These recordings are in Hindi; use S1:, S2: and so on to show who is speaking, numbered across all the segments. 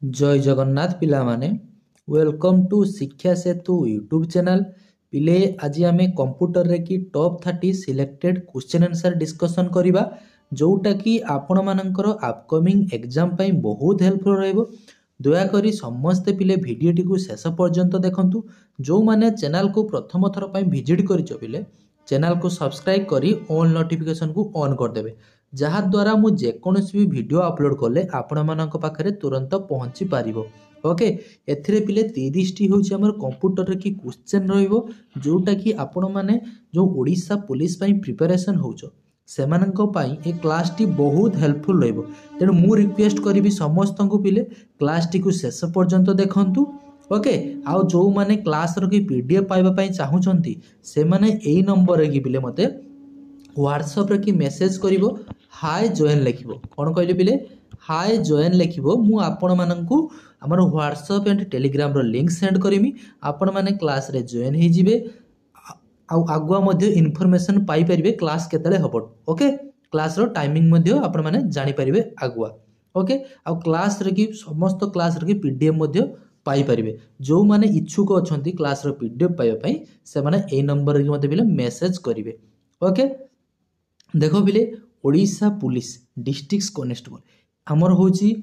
S1: जय जगन्नाथ पिला माने वेलकम टू शिक्षा सेतु यूट्यूब चैनल पिले आज आम कंप्यूटर रे की top 30 selected question answer discussion करिबा जोटा कि आपण मानकर अपकमिंग एग्जाम पई बहुत हेल्पफुल रहइबो। दया करी समस्त पिले वीडियोटी को शेष पर्यंत देखंतु। जो माने चैनल को प्रथम थर पई विजिट करिचो पिले चैनल को सब्सक्राइब करी ऑल नोटिफिकेशन को ऑन कर देबे जहा द्वारा मु जेकोनोसी भी वीडियो अपलोड कले आपण मानक पाखरे तुरंत पहुंची पारिबो। ओके एथिरे पिले 30 टी होची हमर कंप्यूटर रे की क्वेश्चन रहइबो जोटा कि आपण माने जो ओडिसा पुलिस पई प्रिपरेशन होचो सेमानंको पई ए क्लास टी बहुत हेल्पफुल रहइबो। तेनु मु रिक्वेस्ट करिवि समस्त को पिले क्लास टी को शेष पर्यंत देखंतु। ओके आउ जो माने क्लास रो की पीडीएफ पाइबा पई चाहुचंती से माने एई नंबर रे की पिले मते व्हाट्सएप रे की मेसेज करिवो हाय जॉइन लिखिबो। कोन कहले पिले हाय जॉइन लिखिबो मु आपण माननकु हमर व्हाट्सएप एंड टेलीग्राम रो लिंक सेंड करिमि आपण माने क्लास रे जॉइन हे जिवे आगुआ मध्य इन्फॉर्मेशन पाई परिबे क्लास केतले हबो। ओके क्लास रो टाइमिंग मध्य आपण माने जानि परिबे आगुआ। ओके आ क्लास रे की समस्त क्लास रे की पीडीएफ मध्य पाई परिबे जो माने इच्छुक अछंती क्लास रो पीडीएफ पाइबा पई से माने ए नंबर रे मते बिले मेसेज करिवे। ओके देखो बिले ओडिशा पुलिस डिस्ट्रिक्ट कॉन्स्टेबल आमर होची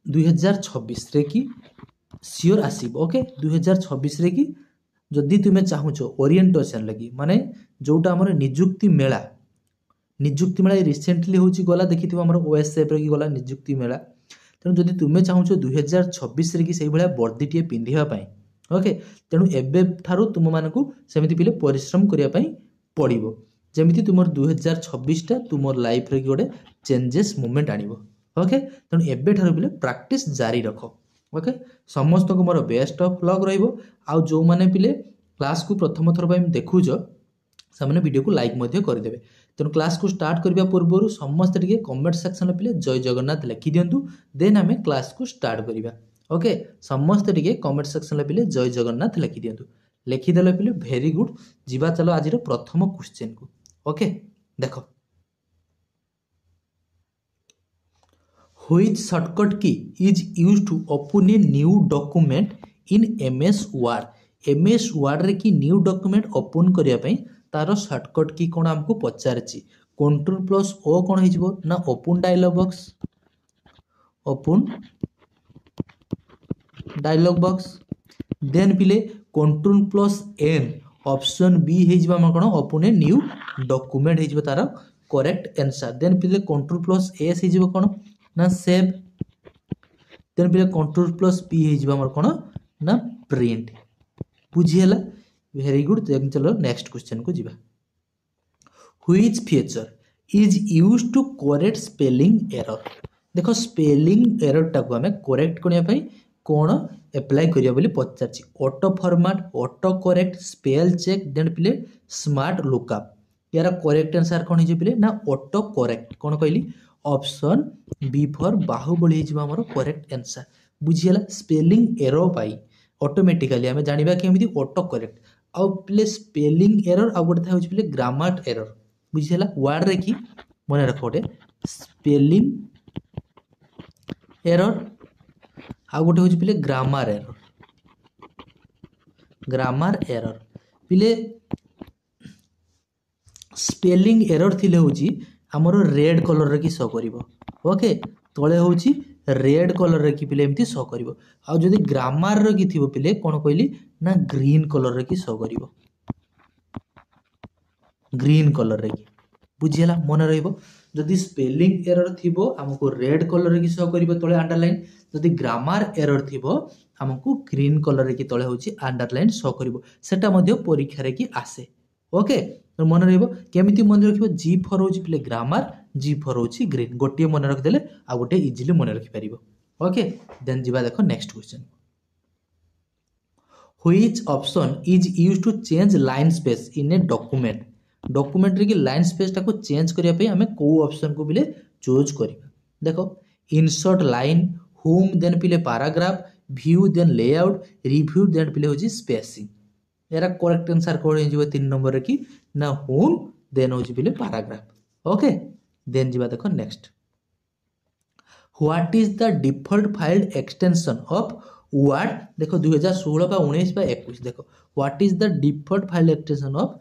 S1: 2026 रे की सियोर आसीब। ओके 2026 रे की जदि तुमे चाहुचो ओरिएंटेशन लगी माने जोटा हमर नियुक्ति मेला रिसेंटली होची गला देखिथिबो हमर ओएसएफ रे की गला नियुक्ति मेला तेनु जदि तुमे चाहुचो 2026 रे की सेही भलिया वर्दीटिए पिंधिबा पई ओके तेनु एबे थारु तुम मानकु सेमिति पिले परिश्रम करिया पई पड़िबो जेमिति तुमर 2026 टा तुमर लाइफ रे गोटे चेंजेस मोमेंट आनिबो। ओके तेणु एबे ठारु पिले प्रैक्टिस जारी रखो। ओके समस्त को मोर बेस्ट ऑफ लक रहइबो। आउ जो माने पिले क्लास को प्रथम थर पई देखुजो सामने वीडियो को लाइक मध्य कर देबे। तेणु क्लास को स्टार्ट करबा पूर्व समस्त टिके कमेंट सेक्शन में पिले जय जगन्नाथ लिखि दियंतु देन हमें क्लास को स्टार्ट करिबा। ओके समस्त टिके कमेंट सेक्शन में पिले जय जगन्नाथ लिखि दियंतु लिखि देले पिले वेरी गुड जीवा चलो आज प्रथम क्वेश्चन को। ओके देखो which shortcut key is used to open a new document in MS Word. MS Word रे की न्यू डॉक्यूमेंट ओपन करिया पई तारो शॉर्टकट की कोन हमको पचारची कंट्रोल प्लस ओ कोन हिजबो ना ओपन डायलॉग बॉक्स देन पिले control plus N option B हिजबा हम कोन ओपन ए न्यू डॉक्यूमेंट हिजबो तारो करेक्ट आंसर देन पिले कंट्रोल प्लस एस हिजबो कोन ना सेव देन पिले कंट्रोल प्लस पी हिजबा हमर कोन ना प्रिंट बुझियला वेरी गुड। देन चलो नेक्स्ट क्वेश्चन को जीवा which feature is used to correct spelling error. देखो स्पेलिंग एरर टाको हमें करेक्ट करने पई कोन अप्लाई करिया बोली पचारची auto format auto correct spell check then पिले स्मार्ट लुकअप यार करेक्ट आंसर कोन हिजे पिले ना ऑटो करेक्ट कोन कहली ऑप्शन बी फॉर बाहुबली हिजबा हमर करेक्ट आंसर बुझियला। स्पेलिंग एरर पाई ऑटोमेटिकली हमें जानिबा केमिति ऑटो करेक्ट आ पिले स्पेलिंग एरर आ गोटे थाउची पिले ग्रामर एरर बुझियला वर्ड रे की मने रखोटे स्पेलिंग एरर आ गोटे होची पिले ग्रामर एरर पिले स्पेलिंग एरर थिले होची हमरो रेड कलर रे की शो करिवो। ओके तळे होची रेड कलर रे की पिले एमती शो करिवो आ जदी ग्रामर रे की थिबो पिले कोन कहली ना ग्रीन कलर रे की शो करिवो ग्रीन कलर रे की बुझियला मन रहइबो। जदी स्पेलिंग एरर थिबो हमको रेड कलर रे की शो करिवो तळे अंडरलाइन जदी ग्रामर एरर थिबो हमको ग्रीन कलर रे की तळे होची अंडरलाइन शो करिवो सेटा मध्ये परीक्षा रे की आसे। ओके तो मन रहइबो केमिति मन रखिबो जी फॉर होची पिले ग्रामर जी फॉर होची ग्रीन गोटे मन रख देले आ गोटे इजीली मन रखि परिबो। ओके देन जीवा देखो next question which option is used to change line space in a document रे की लाइन स्पेस टाको चेंज करिया पे हमें को ऑप्शन को बिले चूज करिबा। देखो इंसर्ट लाइन होम देन पिले paragraph view then layout review then पिले होची स्पेसिंग यार करेक्ट आंसर कोन हिजबो 3 नंबर रे की ना होम देन होची पिले पैराग्राफ। ओके देन जीवा देखो next what is the default file extension of Word देखो 2016 बा 19 बा 21 देखो what is the default file extension of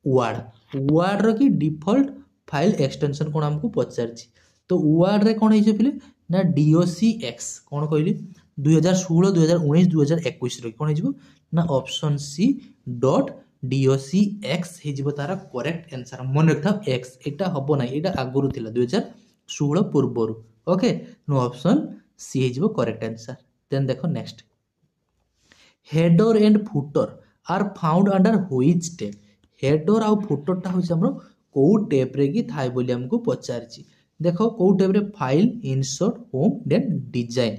S1: Word रो की डिफॉल्ट फाइल एक्सटेंशन कौन हमको पचार तो वर्ड रे कौन है पिले ना DOCX कौन कहली 2016 2019 2021 रो कौन है ना ऑप्शन सी डॉट DOCX हो तार करेक्ट आंसर मन रखा एक्स एटा हम ना ये आगुरी 2016 पूर्वर ओके नो ऑप्शन सी हो करेक्ट आंसर देन देखो next header and footer are found under which tab header आउ फुटरटा हूँ आम कौ टैब रे कि थाए बोली हमको पचारि देखो कौ टैब रे file insert home then design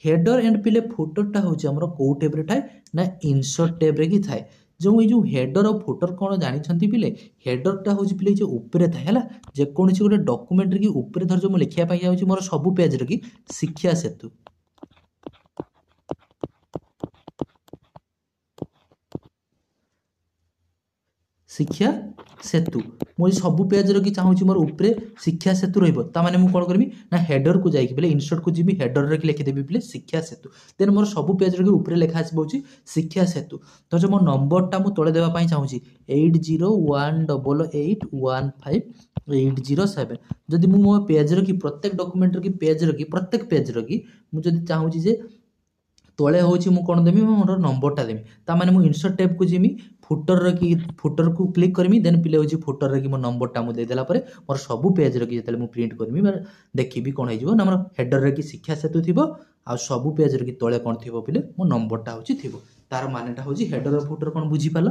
S1: header and पिले फुटरटा हूँ आम कौ टैब रे थाए ना इनसर्ट टैब रे कि थाए जो हेडर और फुटर कौन जानी पिले हेडरटा हूँ पिले जो ऊपर थाए है जेकोसी गोटे डॉक्यूमेंट की ऊपर धर जो मुझे लिखापी जाऊँगी मोर सबू पेज रे कि शिक्षा सेतु शिक्षा सेतु मुझे सबू पेज रखी चाहूँगी मोर ऊपर शिक्षा सेतु रही मुझे कौन करी ना हेडर को जाइए बोले इनसर्ट को जी हेडर रखी लिखिदेवी बोले शिक्षा सेतु देन मोर सबू पेज रखी ऊपर लेखा आसो शिक्षा सेतु तो जो मो नंबरटा मुझे तले देवाई चाहूँगी 80188815 जदि मो पेज रखी प्रत्येक डॉक्यूमेंट रखी पेज रखी प्रत्येक पेज रखी मुझे चाहूँगी जे तले हूँ कौन देवी मोर नंबरटा देवी ताने मुझे इनसर्ट टैब को जीमी फुटर को क्लिक करमी देन पिले हूँ फुटर रखी मो नंबरटा मुझे देदेला मोर सबू पेज रखी जो मुझे प्रिंट करमी देखी कौन हो ना मोर हेडर रखी शिक्षा सेतु थी आ सबू पेज रखी तले कौन थी पिले मो नंबरटा हूँ थी तार मानेटा हूँ हेडर और फुटर कौन बुझीपार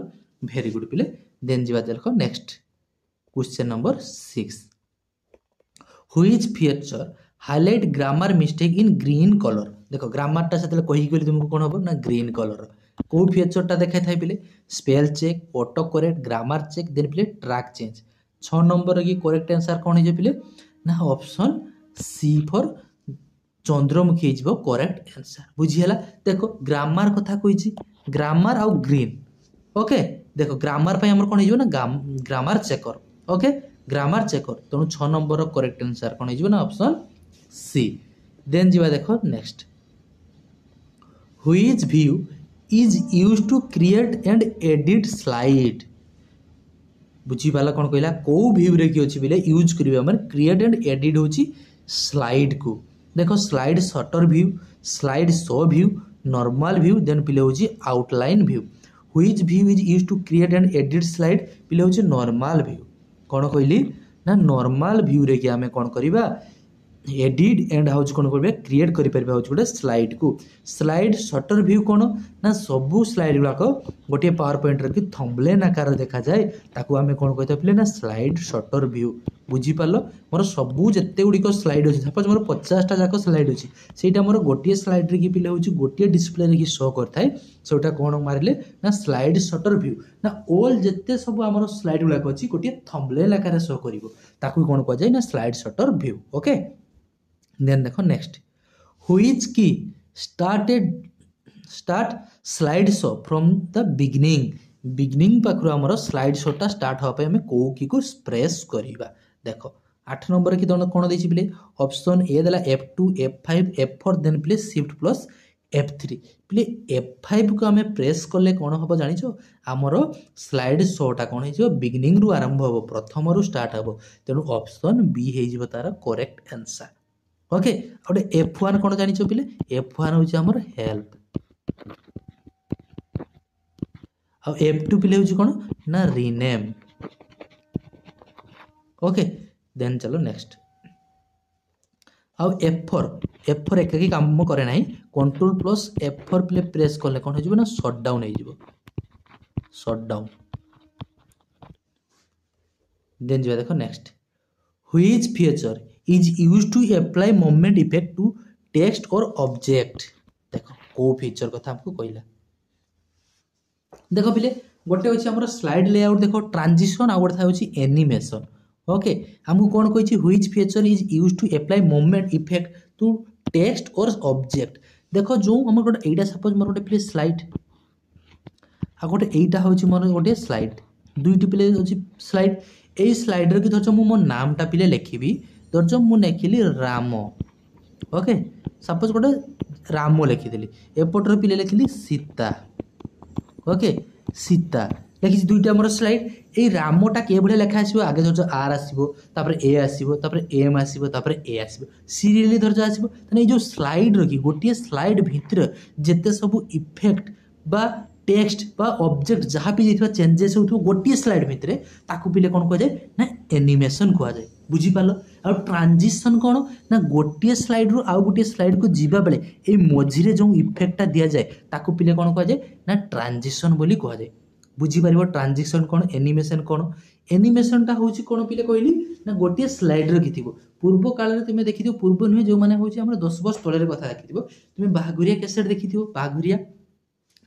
S1: भेरी गुड पिले देन जी देख next question number 6 which feature highlight grammar mistake in green colour देखो ग्रामरटा से कहीकि तुमको कौन हम ना ग्रीन कलर कौ फीचरटा देखा था पिले spell check auto correct grammar check then पिले ट्रैक चेंज 6 नंबर की करेक्ट आंसर कौन है पिले ना ऑप्शन सी फॉर चंद्रमुखी हो करेक्ट आंसर बुझीगला देखो ग्रामर कथा कही ग्रामर आउ ग्रीन ओके देखो ग्रामर पे हमर कौन हो ना grammar checker okay grammar checker तेणु 6 नंबर करेक्ट आंसर कौन हो ना ऑप्शन सी देन जी देखो next which view is used to create and edit slide बुझीपाला कौन कहला कौ व्यू रे कि अछि बिले यूज करिवे हमर क्रिएट एंड एडिट होची स्लाइड को देखो slide sorter view slide show view normal view then पिले होची outline view which view is used to create and edit slide पिले होची नॉर्मल व्यू कौन कहली ना नॉर्मल व्यू रे कि हमें कौन करिबा एडिट एंड हाउस कौन कर क्रिएट कर गोटे स्लाइड को स्लाइड शटर व्यू कौन ना सबू स्लाइड गुड़ाक गोटे पावर पॉइंट रखी थंबनेल आकार देखा जाए ताकू आम कौन कहते पे ना स्लाइड शटर व्यू बुझीपार मोर सबू जिते गुड़िक स्लाइड अच्छे सपोज मोर 50टा जाक स्लाइड अच्छी से मोर गोटे स्लाइड रे पिले हूँ गोटे डिस्प्ले रे शो करता है सेटा कौन मारे ना स्लाइड शटर व्यू ना ऑल जिते सब आम स्लाइड गुड़ाक अच्छी गोटे थंबनेल आकार शो कर कौन कहुए ना slide sorter view okay then देखो next which key start slide show from the beginning पाखु आमर स्लाइड शोटा स्टार्ट होगा आम कौ की को प्रेस करवा देखो 8 नंबर की कौन देछि पिले ऑप्शन ए देला F2 F5 F4 देन पिले शिफ्ट प्लस F3 पिले F5 को आम प्रेस कले कौन हम जानिछो आमर स्लाइड शोटा कौन हो बिगिनिंग रु आरंभ हो प्रथम रु स्टार्ट हो तेणु ऑप्शन बी हो तार करेक्ट आंसर ओके गोटे F1 कौन जानी पिले F1 हूँ आमर हेल्प आ F2 पिले हूँ कौन ना रिनेम ओके देन चलो नेक्स्ट आउ F4 एक काम करे ना कंट्रोल प्लस F4 पिले प्रेस कले कौन हो ना शटडाउन हो शटडाउन देन जी देखो next which feature is used to apply moment effect to text or object देखो को फीचर कथा हमको कहला देखो पिले गोटे होची हमर स्लाइड लेआउट देखो ट्रांजिशन आ गोटे होची एनिमेशन ओके हमको कोन कहछि which feature is used to apply moment effect to text और ऑब्जेक्ट देखो जो हमर गोटे एटा सपोज मोर गोटे पिले स्लाइड आ गोटे एटा होची मोर गोटे स्लाइड दुईटी पिले होची स्लाइड ए स्लाइडर की धरछ मो नामटा पिले लिखिबी धरछ मु लिखिली राम ओके सपोज गोटे राम लिखिली एपटर पिले लिखिली सीता ओके सीता लिखी दुईटा मोर स्लाइड ये रामटा के भाया लेखा आसो आगे धर आर आसो ए आसो एम आसो ए आसो सीरियली धर आसो ये जो स्लाइड रखी गोटे स्लाइड भितर जिते सब इफेक्ट बा टेक्स्ट बा ऑब्जेक्ट जहाँ भी देखा चेंजेस हो गोटे स्लाइड भितर ताकू पिले कौन कह जाए ना एनिमेशन कह जाए बुझीपाल आ ट्रांजिशन कौन ना गोटे स्लाइड रु आउ गोटे स्लाइड को जीवा बेले ये मझिरे जो इफेक्टा दि जाए ताकू पिले कौन कह जाए ना ट्रांजिशन बोली कह जाए बुझीपार ट्रांजिशन कौन एनिमेशन कौन एनिमेशनटा हूँ कौन पिले कहली ना गोटे स्लाइड रखी पूर्व काल में तुम्हें देखी पूर्व नुहे जो मैंने हूँ 10 वर्ष तले कथा देखी तुम्हें बाघुरिया कैसेट देखी बाघुरिया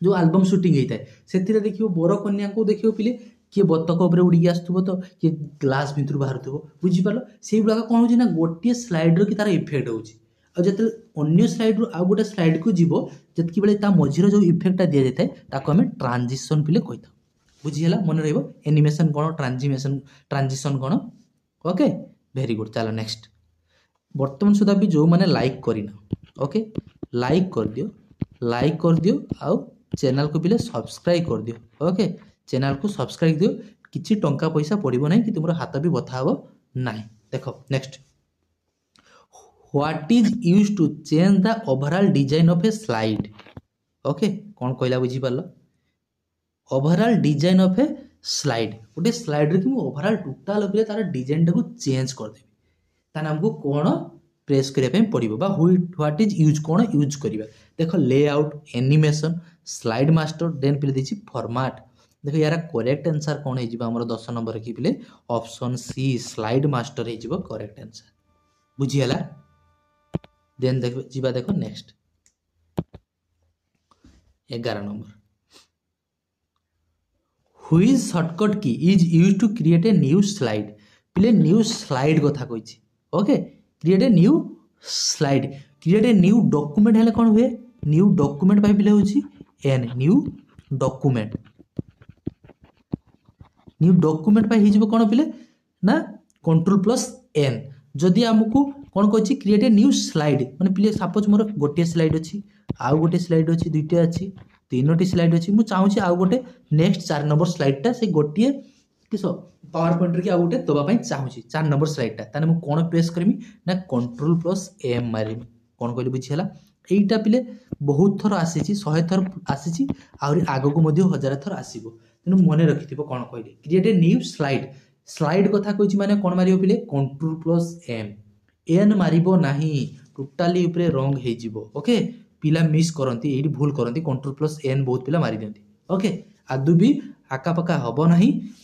S1: जो आल्बम सुटिंग होता है से देख बर कन्या को देख पिले किए बतक उड़ी आसुव तो किए ग्लास भितर बाहर बुझीपाल से गुड़ा कौन हो गोटे स्लाइड रो कि तार इफेक्ट हो जो अन्य स्लाइड रू आउ गोटे स्लाइड को जीव जितकी बेले मझीर जो इफेक्टा दि जाए ताको आम ट्रांजिशन पिले कही था बुझीगला मन एनिमेशन कौन ट्रांजिशन कौन ओके वेरी गुड चलो नेक्स्ट बर्तमान सुधा भी जो मैंने लाइक करना ओके लाइक कर दियो आउ चैनल को पिले सब्सक्राइब कर दियो ओके चैनल को सब्सक्राइब दियो किसी टंका पैसा पड़ो ना कि तुम हाथ भी बथा हे ना देख next what is use to change the overall design of a slide okay कौन कहला बुझीपार overall design of a slide गोटे स्लाइड रे कि ओवरऑल टोटाल तार डिजाइन टाको चेंज करदेवी ताने हमको कौन प्रेस करने पड़ो बा व्हाट इज यूज कौन यूज करवा देख layout animation slide master then पिले देछि फॉर्मेट देख यार करेक्ट आंसर कौन हो 10 नंबर की पिले ऑप्शन सी स्लाइड मास्टर हो करेक्ट आंसर बुझीगला देन देख जीवा देख next 11 number which shortcut key is use to create a new slide पिले न्यू स्लाइड कथा कही okay create a new slide create a new document हेले कौन हुए न्यू डॉक्यूमेंट पाई पिले होची एन न्यू डॉक्यूमेंट पाई हिजबो कौन पिले ना कंट्रोल प्लस एन जदि आमको कौन कही क्रिएट ए न्यू स्लाइड माने पिले सपोज मोर गोटे स्लाइड अच्छी आउ गोटे स्लाइड अच्छी दुईटा अच्छी तीनोटी स्लाइड अच्छी मुझे चाहूँगी आउ गोटे नेक्स्ट 4 नंबर स्लाइडटा से गोटे किस पावर पॉइंट की आउ गोटे दवाई चाहूँगी 4 नंबर स्लाइडटा ताने मु कौन प्रेस करमी ना कंट्रोल प्लस एम मारमी कौन कहली बुझीगला यहीटा पिले बहुत थर आसी 100 थर आसी आग को 1000 थर आसो तेणु मन रखि कौन कहली create a new slide slide कथा कही माने कौन मारियो पिले कंट्रोल प्लस एम एन मारिबो नाही टोटाली उपरे रंग हे जिवो ओके पिला मिस करती ये भूल करती कंट्रोल प्लस एन बहुत पिला मारी दियंती ओके आदु भी आकापाका हम ना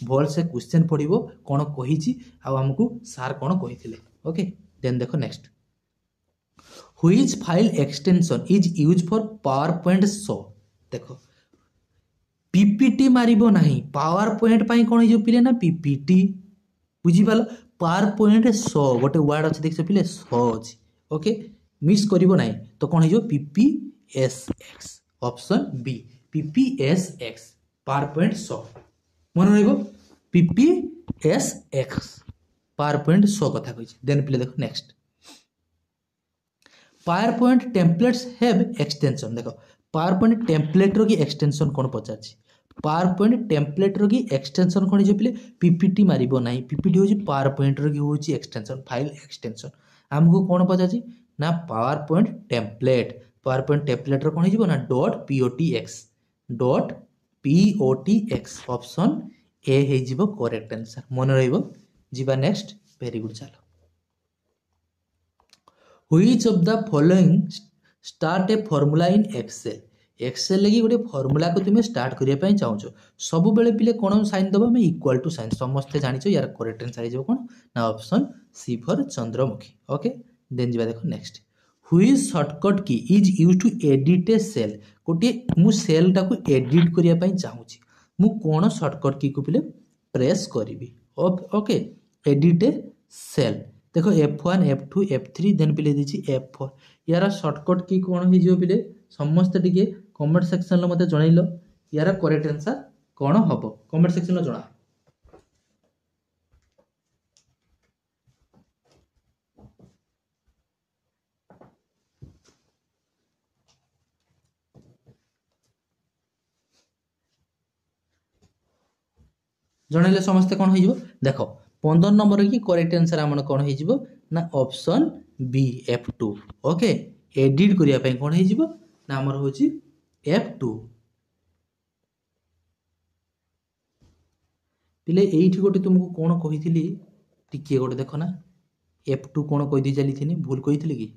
S1: भल से क्वेश्चन पड़ो कौन कही आमको सार कौन कही ओके देन देखो next which file extension is use for power point show देखो पीपीटी मारिबो नाही पावर पॉइंट पाई कौन हो पिले ना पीपीटी बुझीपाल पावर पॉइंट शो गोटे वर्ड अच्छे देख पिले शो अच्छी ओके मिस करिबो नाही तो कौन हो PPSX option B PPSX PowerPoint show मन रहिबो पीपीएसएक्स पावर पॉइंट शो कथा कहि देन पिले देखो next power point templates have extension देखो पावर पॉइंट टेम्पलेट रो की एक्सटेंशन कौन पचारछि पावर पॉइंट टेम्पलेट रो की एक्सटेंशन कौन जो पिले पीपीटी मारिबो नाही पीपीटी होची पावर पॉइंट रो की होची एक्सटेंशन फाइल एक्सटेंशन हमको कौन पचारछि ना पावर पॉइंट टेम्पलेट रो कौन हो ना .potx ऑप्शन ए हो करेक्ट आंसर मन रहिबो जीवा नेक्स्ट वेरी गुड चलो which of the following start a formula in Excel लगी गोटे फॉर्मूला को तुम्हें स्टार्ट करने चाहो सब बेले पिले कौन साइन दबा मैं इक्वल टू साइन समस्ते जानिछ यार करेक्ट आंसर हो कौन ना option C for Chandramukhi okay then जीवा देखो next which shortcut key is use to edit a cell गोटे मु सेल टाको एडिट करने चाहूँगी मु कौन शॉर्टकट की को पिले प्रेस करी ओके एडिट ए सेल देखो F1 F2 F3 देन पिले दीची F4 यार शॉर्टकट की कौन हो पिले समस्त टिके कमेंट सेक्शन मते जणैलो यार करेक्ट आंसर कौन हम कमेंट सेक्शन जना जनइले समस्ते कौन हो देख 15 नंबर की करेक्ट आंसर आम कौन हो ना option B F2 okay edit करने कौन हो ना आमर हूँ F2 पिले एठी गोटे तुमको कौन कही टिके गोटे देख ना F2 कौन कही चली भूल कही कि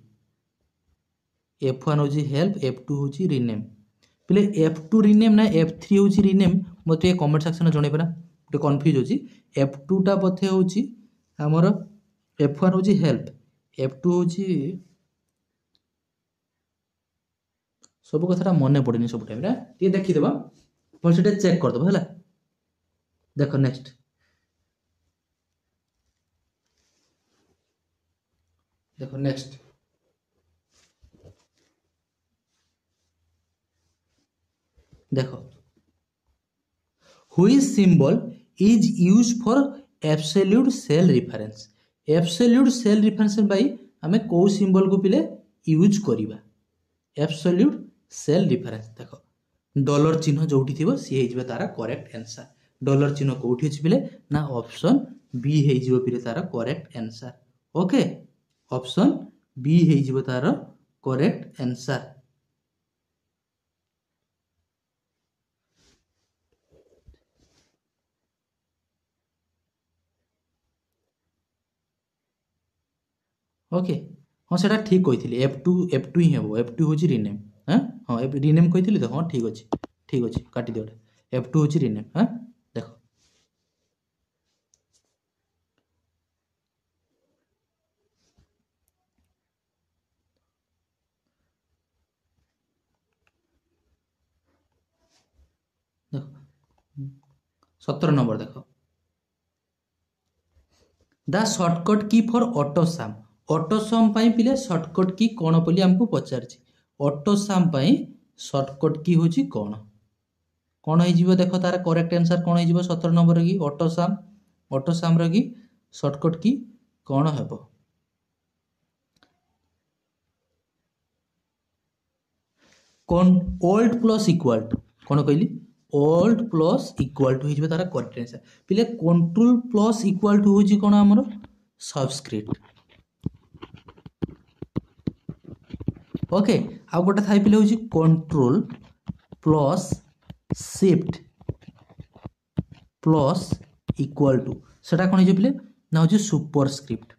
S1: F1 हूँ हेल्प F2 हूँ रिनेम पिले F2 रिनेम ना F3 हूँ रिनेम मत कमेंट सेक्शन जनइबे ना गोटे कन्फ्यूज होची F2 टा बोधे हूँ आमर F1 हूँ हेल्प F2 हूँ सब कथा मन पड़े सब टाइम ये देखीदेव भलसे चेक करदेव है देख नेक्स्ट देखो नेक्स्ट देखो which symbol is use for absolute cell reference absolute cell reference भाई आमे को सिंबल को पिले यूज करिबा एब्सोल्यूट सेल रेफरेंस देखो डॉलर चिन्ह जोठी थिबो सी हे जिबा तारा करेक्ट आंसर डॉलर चिन्ह कोठी अछि पिले ना ऑप्शन बी हे जिबो पिले तारा correct answer okay option B हे जिबो तारा करेक्ट आंसर ओके हाँ सेटा ठीक कही F2 ही हम F2 हूँ रिनेम हाँ हाँ रिनेम कही तो हाँ ठीक अच्छे काटी दियो F2 हूँ रिनेम हाँ देख देख 17 नंबर देख द शॉर्टकट की फॉर ऑटोसाम ऑटोसाम पिले शॉर्टकट की कौन बोली हमको पचार ऑटोसाम शॉर्टकट की हूँ कौन हो देख तार करेक्ट आंसर कौन हो 17 नंबर की ऑटोसाम की शॉर्टकट की कौन हम कौन ओल्ड प्लस इक्वाल टू कौन कहली ओल्ड प्लस इक्वाल टू हो तार करेक्ट आंसर पिले कंट्रोल प्लस इक्वाल टू हूँ कौन आमर सबस्क्रिप्ट ओके आ गोटे थाई पिले हूँ control plus shift plus equal to सेटा कौन हो पिले ना हूँ सुपरस्क्रिप्ट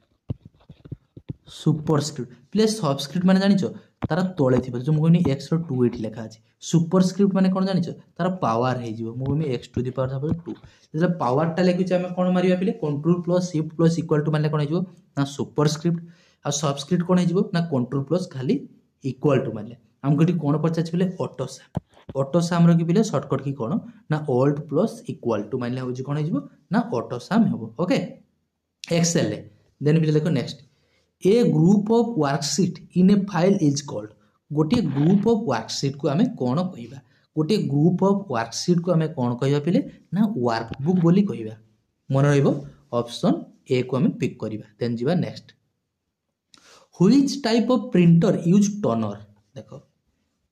S1: पिले सबस्क्रिप्ट माने जानिछ तार तले थी जो मुझे एक्स रो 2 एटी लिखा अच्छे सुपरस्क्रिप्ट माने कौन जानिछ तार पावर हो मुझे एक्स टू दी पावर 2 जो पावरटा लिखुचे आम कौन मारिया पिले control plus shift plus equal to माने कौन हो ना सुपरस्क्रिप्ट आ सबस्क्रिप्ट कौन हो ना कंट्रोल प्लस खाली इक्वाल टू मारे आमको ये कौन पचार पिले ऑटोसाम रखी पिले शॉर्टकट की कौन ना ओल्ड प्लस इक्वाल टू मारे हूँ कौन हो ना ऑटोसाम हम ओके एक्सेल देन पिले देखो next A group of worksheet in A file is called गोटे ग्रुप ऑफ वर्कशीट को आमे कौन कहबा गोटे ग्रुप ऑफ वर्कशीट को आमे कौन कहबा पिले ना वर्कबुक बोली कहबा मन रहइबो ऑप्शन ए को आमे पिक करबा देन जीवा next which type of printer use toner देखो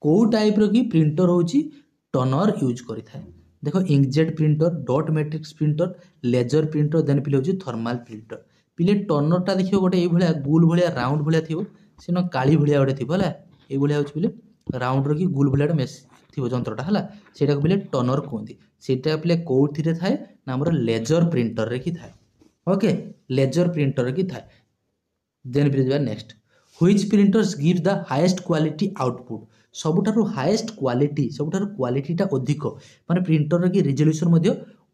S1: को टाइप रो की प्रिंटर होची टनर यूज करि थाए देखो inkjet printer dot matrix printer laser printer then पिले होची थर्मल प्रिंटर पिले टनरटा देखियो गोटे ये गोल भाया राउंड भाया थी सीन काली भाया गोटे थी है ये हूँ पिले राउंड री गोल भाया मेस थी जंत्रटा है ସେଇଟା पिले टनर कहते ସେଇଟା पिले कौन थाए ना आम लेजर प्रिंटर रे कि थाए ओके लेजर प्रिंटर रे कि थाए देन पिले next which printers give the highest quality output सबुठारु हाईएस्ट क्वालिटी सबुठारु क्वालिटीटा अधिक माने प्रिंटर की रिजोल्यूशन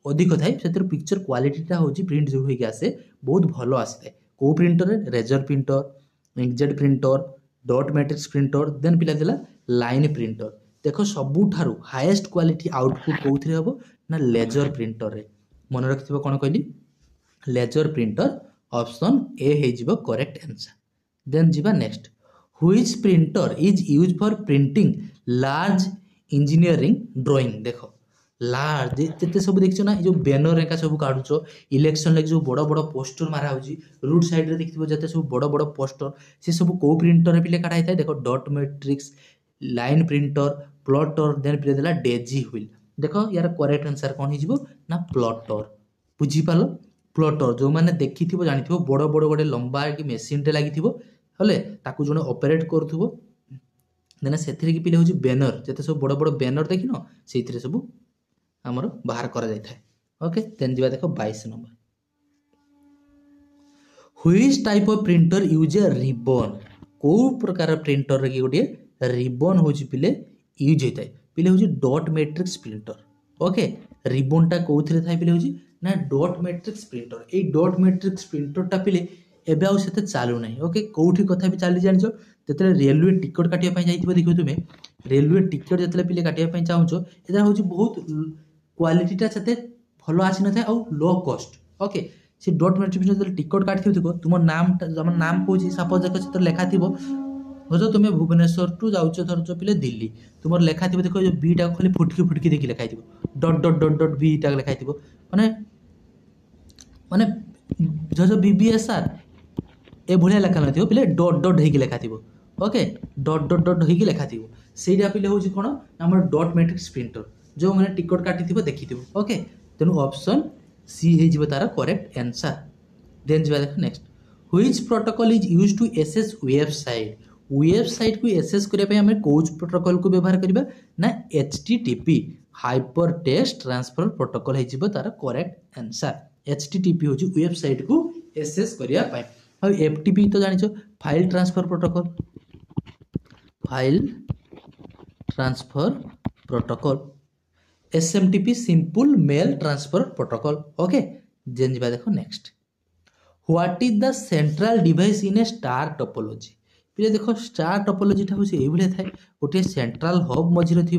S1: अधिक थाए से पिक्चर क्वालिटीटा हूँ प्रिंट जो होगी आसे बहुत भल आसी कौ printer laser printer inkjet printer dot matrix printer then पिला दिला लाइन प्रिंटर देख सबुठारु हाईएस्ट क्वालिटी आउटपुट कौन हम ना लेजर प्रिंटर रे मन रखि कौन कहली लेजर प्रिंटर ऑप्शन ए हो करेक्ट आंसर देन जीवा next which printer is use for printing large engineering drawing देखो लार्ज जिते सब देखो ना जो बैनर एका सब काढ़ुच इलेक्शन लगे जो बड़ बड़ पोस्टर मारा होची रूट साइड रे देखिबो जते सब बड़ बड़ पोस्टर से सब को प्रिंटर पिले काढा थाए देखो dot matrix line printer plotter then पिले देला डेजी व्हील देखो यार करेक्ट आंसर कौन हो ना प्लॉटर बुझीपाल प्लटर जो मैंने देखी जानी बड़ बड़ गोटे लंबा कि मेसीन टे लगी हेले ताकू जो ऑपरेट करूथबो देन से पिले हूँ बैनर जिते सब बड़ बड़ बैनर देखिन से सब आमर बाहर करा जाय थाए। ओके देन जी देख 22 number which type of printer use A ribbon को प्रकार प्रिंटर रे गोटे रिबन हूँ पिले यूज होता है पिले हूँ डॉट मैट्रिक्स प्रिंटर। ओके रिबनटा कौन थाए पिले हूँ ना डॉट मैट्रिक्स प्रिंटर ये डॉट मैट्रिक्स प्रिंटरटा पिले एबे आउ सेते चालू नहीं। ओके कौटी कथा भी चली जान जो रेलवे टिकट काटिया जाइए देखो तुम्हें रेलवे टिकट जो पिले काटिया चाहो यहाँ हूँ बहुत क्वालिटीटा से भल आसी न था लो कस्ट। ओके से डॉट मैट्रिक्स जो टिकट काटि तुम नाम नाम कौन सपोज देख से लेखा थी धर तुम भुवनेश्वर टू जाऊँ धर पिले दिल्ली तुम लेखा थी देख जो बीटा खाली फुटकी फुटकी देखिए लेखाई डट डट डट डट बीटा लेखाई माने माने जो बीबीएसआर ए भाया लेखा न पिले डट डट होगी लेखा थी। ओके डट डट डट होगी लेखा थी से पिले हूँ कौन आम डट मैट्रिक्स प्रिंटर जो मैंने टिकट काटि देखी। ओके तेणु ऑप्शन सी हो तार करेक्ट आंसर। देन जी देख next which protocol is use to access website को एसेस करने कौन प्रोटोकॉल को व्यवहार करबा ना HTTP hyper text transfer protocol हो तार करेक्ट आंसर। HTTP हूँ वेबसाइट को एसेस करने और FTP तो जान file transfer protocol SMTP simple mail transfer protocol. Okay then जी देखो next what is the central device in a star topology पिले देखो स्टार टोपोलॉजीटा हूँ ये थाए गोटे सेंट्रल हब मझिरे थी।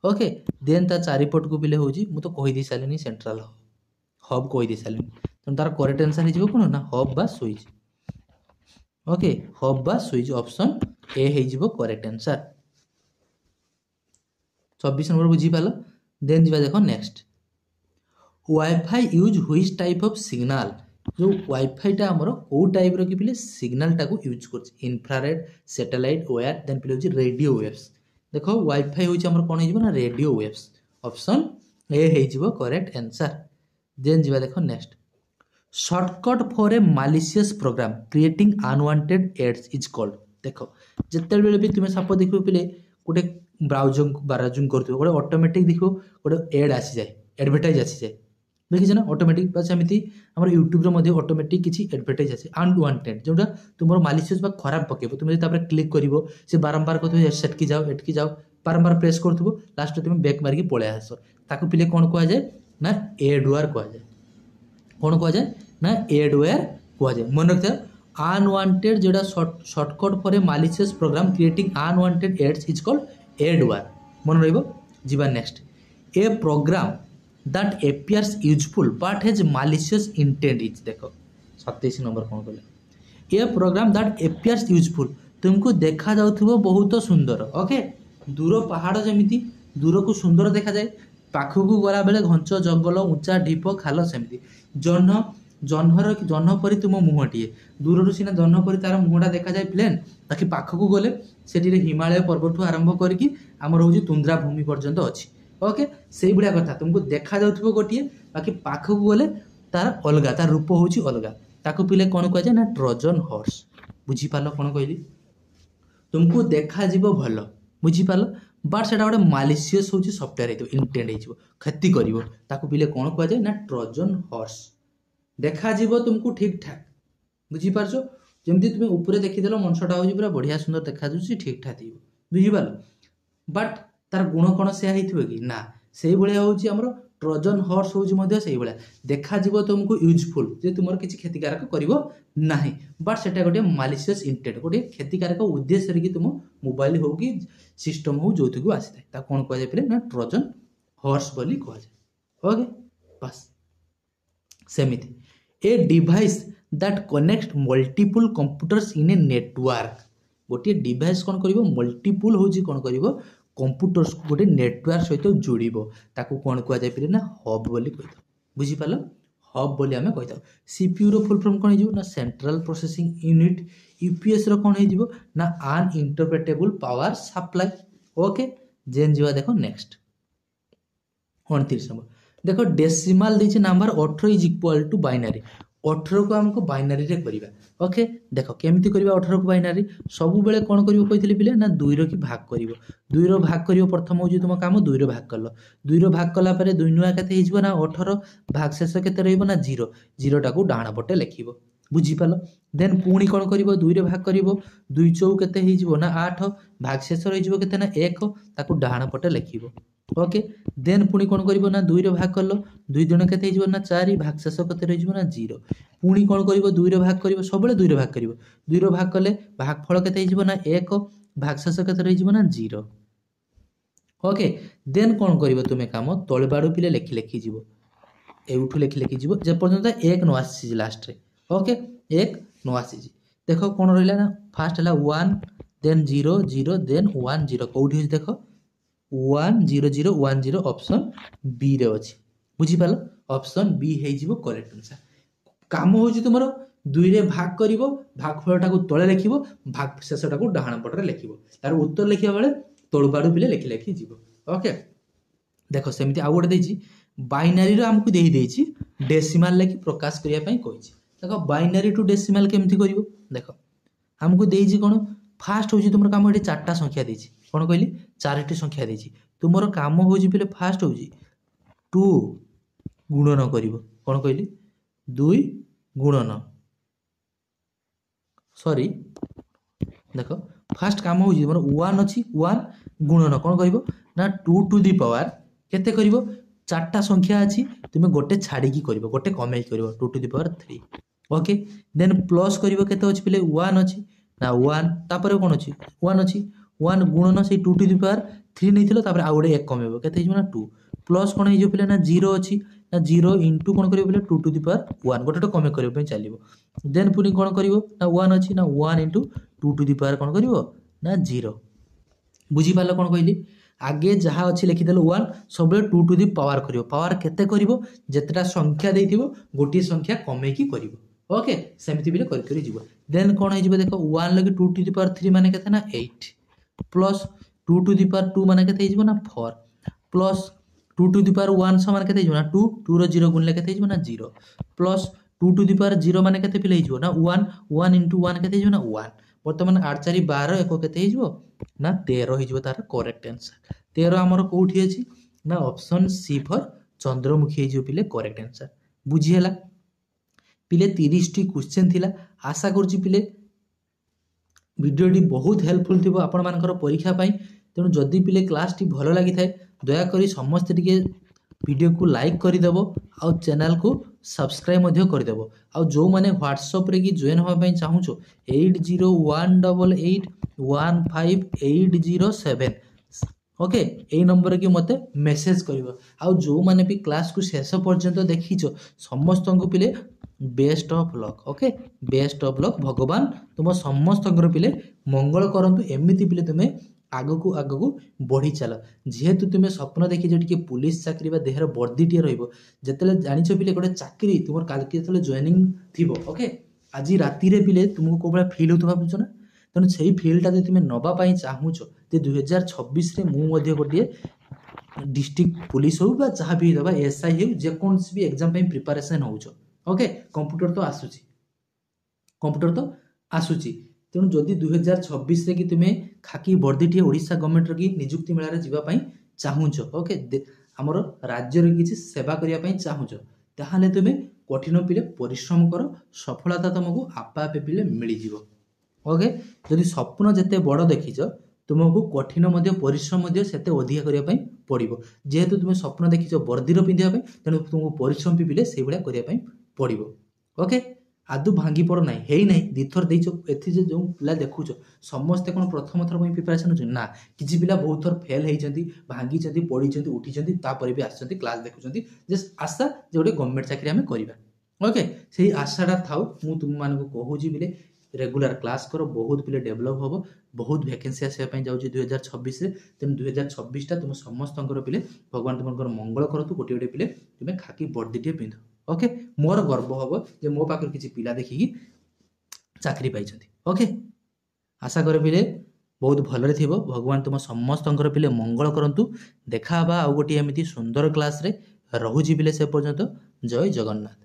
S1: ओके देन ता चारिपट को पिले हूँ मुझे कहीदे सारे सेंट्रल हब कहीदे सारे तेनाली तार करेक्ट आंसर हो कौन ना हब बा स्विच। ओके हब बा स्विच ऑप्शन ए हो करेक्ट आंसर। 24 नंबर बुझीपाल। देन जी देखो next wifi use which type of signal जो वाईफाईटा आमर कौ टाइप रो कि पिले सिग्नलटा को यूज कर इन्फ्रारेड सैटेलाइट वायर देन पिले हूँ रेडियो वेव्स। देखो वाईफाई हूँ आमर कौन हो ना रेडियो वेव्स ऑप्शन ए हो करेक्ट आंसर। देन जी देखो next shortcut for a malicious program creating unwanted ads is called. देखो जिते भी तुम्हें साप देखो पिले गोटे ब्राउजिंग कर गोटे ऑटोमेटिक देखो गोटे एड आसी जाए एडवर्टाइज आसी जाए देखिए ना ऑटोमेटिक बस एमती आम यूट्यूब ऑटोमेटिक किसी एडवर्टाइज आसे अनवांटेड जोटा तुम मालिशियस बा खराब पकेब तुम क्लिक कर से बारंबार कहते सेटकी जाओ एटकी जाओ बारंबार प्रेस करूँ लास्ट तुम बैक मारिक पलि आस ताकू पिले कौन कहुए ना एडवेयर कहुए कौन कहुए ना एडवेयर कहुए मन रखिए अनवांटेड जोटा shortcut for a malicious program creating unwanted ads is called adware मन रहा। Next a program that appears useful but has malicious intent is देखो 27 नंबर कौन कहले a program that appears useful तुमको देखा जाउथबो बहुत सुंदर। ओके दूर पहाड़ जमीती दूर को सुंदर देखा जाए पाख को गला बेले घंच जंगल उंचा ढीप खाल सेमती जह्न परी तुम मुहटीए दूर सीना जह्न परी तार मुहटा देखा जाए प्लेन बाकी पाख को गले से हिमालय पर्वत आरंभ करके आमर हूँ तुंद्रा भूमि पर्यंत अच्छी। ओके से भाया कथा तुमको देखा जाउथबो गोटे बाकी पाख को गले तार अलगा तार रूप हूँ अलगा ताकू पिले कौन कहुए ना ट्रोजन हॉर्स। बुझीपाल कौन कहली तुमको देखा जीवो भल बुझीपाल बट से गोटे मालिशियस हूँ सफ्टवेयर हो इंटेंट हो क्षति कर पिले कौन कहुए ना ट्रोजन हॉर्स। देखा जीवो तुमको ठीक ठाक बुझीपार जमी तुम ऊपर देखीदेल मनसटा हूँ पूरा बढ़िया सुंदर देखा ठीक ठाक थी बुझीपाल बट तार गुण कौन से कि ना से भाया हूँ आमर ट्रोजन हॉर्स हूँ से भाया देखा तुमको यूजफुल जे तुम किसी क्षतिकारक करना बट से गोटे मालिशियस इंटेंट गोटे क्षतिकारक उद्देश्य कि तुम मोबाइल हो कि सिस्टम हो जो थी आसी था कौन कहुए ना ट्रोजन हॉर्स बोली कहुए। ओके बस सेमिति a device that connect multiple computers in a network गोटे डिवाइस कौन कर मल्टीपल हूँ कौन कर कंप्यूटर्स को गोटे नेटवर्क सहित जोड़ ताकू कौन कहुए ना हब बोली कही बुझीपाल हब बोली आम कही सीपीयू रो फुल फॉर्म कौन हो सेंट्रल प्रोसेसिंग यूनिट यूपीएस रो कौन हो ना uninterpretable power supply. Okay then जी देखो नेक्स्ट 29 नंबर देख डेसिमाल देछि number 18 is equal to binary 18 को हमको बाइनरी रे करिबा ओके देख केमती करिबा 18 को बाइनरी सब बेले कोन करिवो कहितली पिले ना 2 रो की भाग करिवो 2 रो भाग करिवो प्रथम होजी तुम काम 2 रो भाग करलो 2 रो भाग कला परे 2 नुआ केते हिजबो ना 18 भाग शेष केते रहइबो ना 0 0 टाको डाहाण पटे लिखिबो बुझी पालो देन पुणी कोन करिवो 2 रे भाग करिवो 2 चौ केते हिजबो ना 8 भाग शेष रहिजबो केते ना 1 ताको डाहाण पटे लिखिबो ओके देन पुणी कोन करिवो ना 2 रे भाग करलो 2 दुण केते हिजबो ना 4 भाग शेष केते रहिजबो ना 0 पुणी कोन करिवो 2 रे भाग करिवो सबले 2 रे भाग करिवो 2 रे भाग कले भागफल केते हिजबो ना 1 भाग शेष केते रहिजबो ना 0 ओके देन कोन करिवो तुमे काम तळे बाडू पिले लेखि लेखि जीवो एउठू लेखि लेखि जीवो जे पर्यंत 1 नो आसी लास्ट रे ओके 1 नो आसी देखो कोन रहला ना फर्स्ट हला 1 देन 0 0 देन 1 0 कोठी होई देखो 1 0 0 1 0 ऑप्शन बी रे अछि बुझी पालो ऑप्शन बी हे जीवो करेक्ट आंसर काम होजी तुमरो 2 रे भाग करिवो भागफलटा को तळे लिखिबो भाग शेषटा को डाहाण पटरे लिखिबो तार उत्तर लिखिबा बेले तळु बाडू पिले लेखि लेखि जीवो ओके देखो सेमति आ गोटे देछि बाइनरी रो हमकु देहि देछि डेसिमल लेखि प्रकाश करिया पई कहिछि देखो बाइनरी टू डेसिमल केमति करिवो देखो हमकु देछि कोन फास्ट होजी तुमरो काम एठी चारटा संख्या देछि कोन कहली चारटी संख्या देछि तुमरो काम होजी पिले फास्ट होजी 2 गुणन करिवो कोन कहली 2 गुणन सॉरी देखो फास्ट काम होजी मोर 1 अछि 1 गुणन कोन करिवो ना 2 टू द पावर केते करिवो चारटा संख्या अछि तुमे गोटे छाडी की करिवो गोटे कमेई करिवो 2 to the power 3 okay then plus करिवो केते अछि पिले 1 अछि ना 1 तापर कोन अछि 1 अछि 1 गुणन से 2 टू द पावर 3 नैथिलो तापर आ गोटे 1 कमेबो केते हिजो ना 2 प्लस कोन हिजो पिले ना 0 अछि ना 0 इनटू कोन करिवो पिले 2 टू द पावर 1 गोटे कमे करिवो पे चलिवो देन पुनी कोन करिवो ना 1 अछि ना 1 इनटू 2 टू द पावर कोन करिवो ना 0 बुझी पालो कोन कहली आगे जहाँ अच्छी लिखिदेल 1 सब 2 टू दी पावर करिवो पावर केते करिवो जेतेटा संख्या देथिवो गोटी संख्या कमे की करिवो ओके सेमति बिले करि करि जीवो देन कोन हे जीवो देखो 1 लगे 2 टू दी पावर 3 माने केते ना 8 प्लस 2 टू दी पावर 2 माने केते जीवो ना 4 प्लस 2 टू दी पावर 1 समान केते जीवो ना 2 2 रो 0 गुणले केते जीवो ना 0 प्लस 2 टू दी पावर 0 माने केते पिले जीवो ना 1 1 इनटू 1 केते जीवो ना 1 वर्तमान 8 4 12 एको केते जीवो ना 13 हिजबो तार करेक्ट आंसर 13 हमर कोठी अछि ना ऑप्शन सी फॉर चंद्रमुखी हिजो पिले करेक्ट आंसर बुझी हला पिले 30 टी क्वेश्चन थिला आशा करछि पिले वीडियो टी बहुत हेल्पफुल थिबो आपण मानकर परीक्षा पई तेनु जदी पिले क्लास टी भलो लागि थाए दया करी समस्त टिके वीडियो को लाइक करि देबो आ चैनल को सब्सक्राइब मध्य करि देबो आ जो माने व्हाट्सएप रे की जॉइन होबा पई चाहूछो 8018815807 ओके एई नंबर की मते मेसेज करिवो आ जो माने भी क्लास को शेष पर्यंत देखिछो समस्त को पिले best of luck okay best of luck भगवान तुम समस्त पिले मंगल करंतु एमिति पिले तुमे आगको बढ़ी चल जेहेतु तुम स्वप्न देखी जो पुलिस चाकरी देहर वर्दी टे रतले जान पिले गोटे चाकरी तुम कल के जॉइनिंग थी ओके आज राति पिले तुमको कौ भाई फिल हो भावुच ना तेणु से फिल्डटा जो तुम नापी चाहूच तो 2026 मुझे गोटे डिस्ट्रिक्ट पुलिस हो जहाँ भी दबा एसआई हो जेकोसी भी एग्जाम प्रिपरेशन हो ओके कंप्यूटर तो आसूची कंप्यूटर तो आसूची तेणु जदि 2026 रे कि तुम्हें खाकी वर्दी टी ओडिशा गवर्नमेंट की नियुक्ति मेला जावाई चाहूच ओके आमर राज्य किसी सेवा करने चाहूच ताहले तुम्हें कठिन पिले परिश्रम कर सफलता तुमको आपे आपे पिले मिल जाव ओके जदि स्वप्न जिते बड़ देखीच तुमको कठिन परिश्रम से अधिका करने पड़ो जेहेतु तुम्हें स्वप्न देखीच वर्दीर पिंधापी तेणु तुमको परिश्रम भी पिले से भाया करने पड़ो ओके आदु भांगी पड़ ना है ना दिथर देच ए जो पिला देखुच समस्ते कौन प्रथम थर प्रिपरेशन हो ना किसी पिला बहुत थर फेल होती भांगी पढ़ी उठी तापर भी आस क्लास देखुं आशा जो गोटे गवर्नमेंट चाकरी आम करवा ओके से आशाटा थाउ मु तुम मान कहूँ बिले रेगुलर क्लास कर बहुत पिले डेभलप हम बहुत वैकेंसी आसवाई जाऊँगी 2026 तेणु 2026 तुम समस्त पिले भगवान तुम मंगल करतु गोटे गोटे पिले तुम्हें खाकी वर्दी टे पिंध ओके मोर गर्व हम जे मो पाखर किसी पिला देखिकी चाकरी पाई ओके आशा कर पिले बहुत भलरे थिबो भगवान तुम समस्त पिले मंगल करंतु देखा आउ गोटे एमती सुंदर क्लास रे ରହୁଛି ପିଲେ ସେ ପର୍ଯ୍ୟନ୍ତ। ଜୟ ଜଗନ୍ନାଥ।